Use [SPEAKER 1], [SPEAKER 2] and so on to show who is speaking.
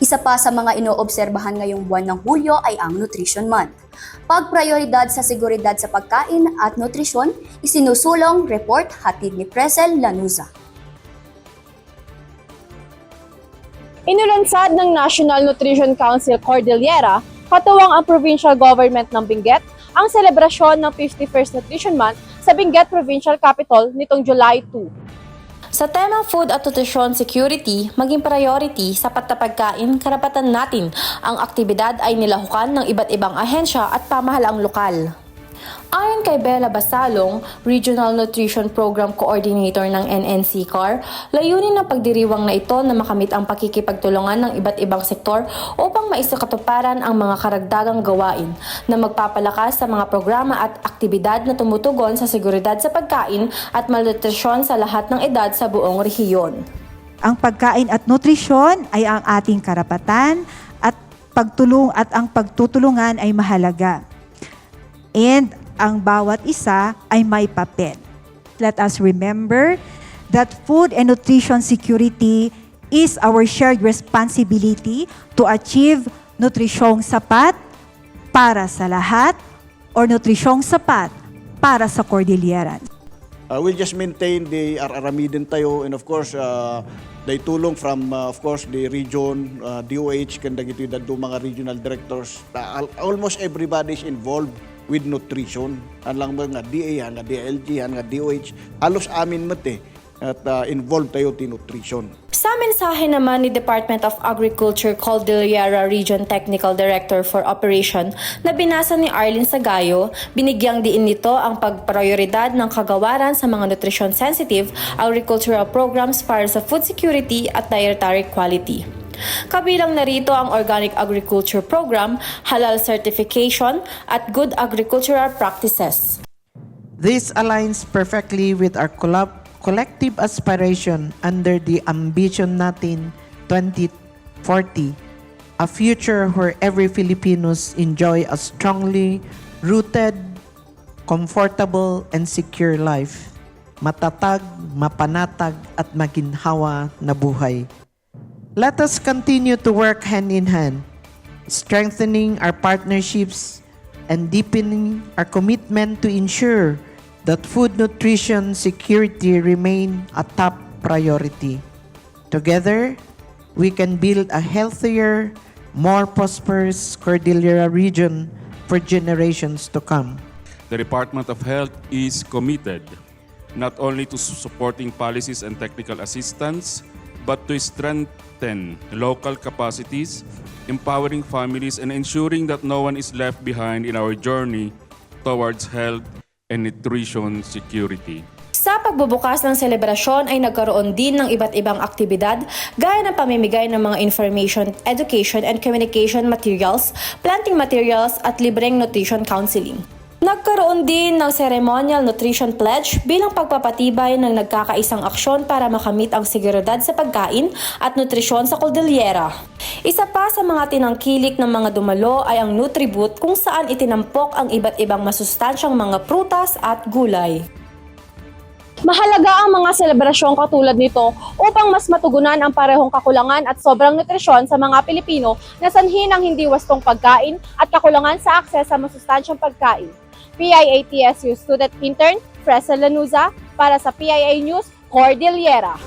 [SPEAKER 1] Isa pa sa mga inoobserbahan ngayong buwan ng Hulyo ay ang Nutrition Month. Pagprioridad sa seguridad sa pagkain at nutrisyon, isinusulong report hatid ni Presel Lanuza.
[SPEAKER 2] Inulansad ng National Nutrition Council Cordillera, katuwang ang provincial government ng Benguet, ang selebrasyon ng 51st Nutrition Month sa Benguet Provincial Capital nitong July 2.
[SPEAKER 3] Sa tema Food at Nutrition Security, maging priority sapat na pagkain, karapatan natin, ang aktibidad ay nilahukan ng iba't ibang ahensya at pamahalaang lokal. Ayon kay Bella Basalong, Regional Nutrition Program Coordinator ng NNC-CAR, layunin ng pagdiriwang na ito na makamit ang pakikipagtulungan ng iba't ibang sektor upang maisakatuparan ang mga karagdagang gawain na magpapalakas sa mga programa at aktibidad na tumutugon sa seguridad sa pagkain at malnutrisyon sa lahat ng edad sa buong rehiyon.
[SPEAKER 4] Ang pagkain at nutrisyon ay ang ating karapatan at ang pagtutulungan ay mahalaga. And ang bawat isa ay may papel. Let us remember that food and nutrition security is our shared responsibility to achieve nutrisyong sapat para sa lahat or nutrisyong sapat para sa Cordillera.
[SPEAKER 5] We'll just maintain the aramidin tayo, and of course they tulong from of course the region, DOH, kandagito do mga regional directors. Almost everybody is involved with nutrition. Ang mga DA, nga DLG, nga DOH, halos amin mate at involved tayo in nutrition.
[SPEAKER 3] Sa mensahe naman ni Department of Agriculture Cordillera Region Technical Director for Operation na binasa ni Arlene Sagayo, binigyang diin nito ang pagprioridad ng kagawaran sa mga nutrition-sensitive agricultural programs para sa food security at dietary quality. Kabilang narito ang Organic Agriculture Program, Halal Certification at Good Agricultural Practices.
[SPEAKER 6] This aligns perfectly with our collective aspiration under the Ambition Natin 2040, a future where every Filipinos enjoy a strongly rooted, comfortable, and secure life. Matatag, mapanatag, at maginhawa na buhay. Let us continue to work hand in hand, strengthening our partnerships and deepening our commitment to ensure that food nutrition security remain a top priority. Together, we can build a healthier, more prosperous Cordillera region for generations to come.
[SPEAKER 7] The Department of Health is committed not only to supporting policies and technical assistance, but to strengthen local capacities, empowering families, and ensuring that no one is left behind in our journey towards health and nutrition security.
[SPEAKER 3] Sa pagbubukas ng selebrasyon ay nagkaroon din ng iba't ibang aktibidad gaya ng pamimigay ng mga information, education, and communication materials, planting materials, at libreng nutrition counseling. Nagkaroon din ng ceremonial nutrition pledge bilang pagpapatibay ng nagkakaisang aksyon para makamit ang seguridad sa pagkain at nutrisyon sa Cordillera. Isa pa sa mga tinangkilik ng mga dumalo ay ang Nutriboot kung saan itinampok ang iba't ibang masustansyang mga prutas at gulay.
[SPEAKER 2] Mahalaga ang mga selebrasyong katulad nito upang mas matugunan ang parehong kakulangan at sobrang nutrisyon sa mga Pilipino na sanhi ng hindi wastong pagkain at kakulangan sa akses sa masustansyang pagkain. PIA-TSU Student Intern, Presel Lanuza, para sa PIA News, Cordillera.